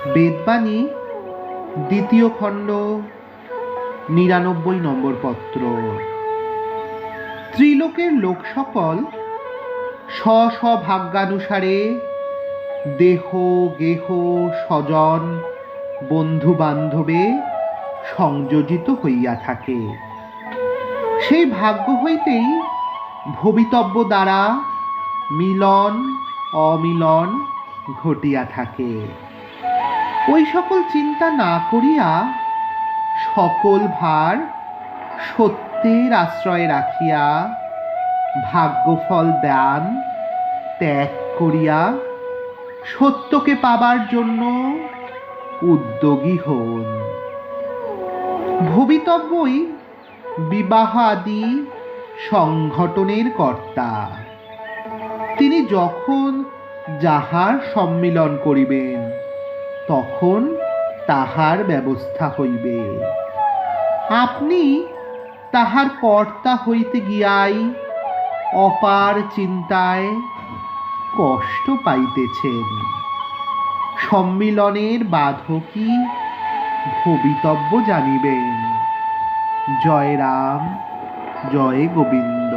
বেদবাণী ২য় খণ্ড ৯৯ নম্বর পত্র। ত্রিলোকের লোক সকল স্ব স্ব ভাগ্যানুসারে দেহ গেহ স্বজন বন্ধু বান্ধবে সংযোজিত হইয়া থাকে। সেই ভাগ্য হইতেই ভবিতব্য দ্বারা মিলন অমিলন ঘটিয়া থাকে। ওই সকল চিন্তা না করিয়া সকল ভার সত্যের আশ্রয়ে রাখিয়া ভাগ্যফল দান ত্যাগ করিয়া সত্যকে পাবার জন্য উদ্যোগী হন। ভবিতব্যই বিবাহ আদি সংঘটনের কর্তা। তিনি যখন যাহার সম্মিলন করিবেন তখন তাহার ব্যবস্থা হইবে। আপনি তাহার কর্তা হইতে গিয়াই অপার চিন্তায় কষ্ট পাইতেছেন। সম্মিলনের বাধকই ভবিতব্য জানিবেন। জয় রাম, জয় গোবিন্দ।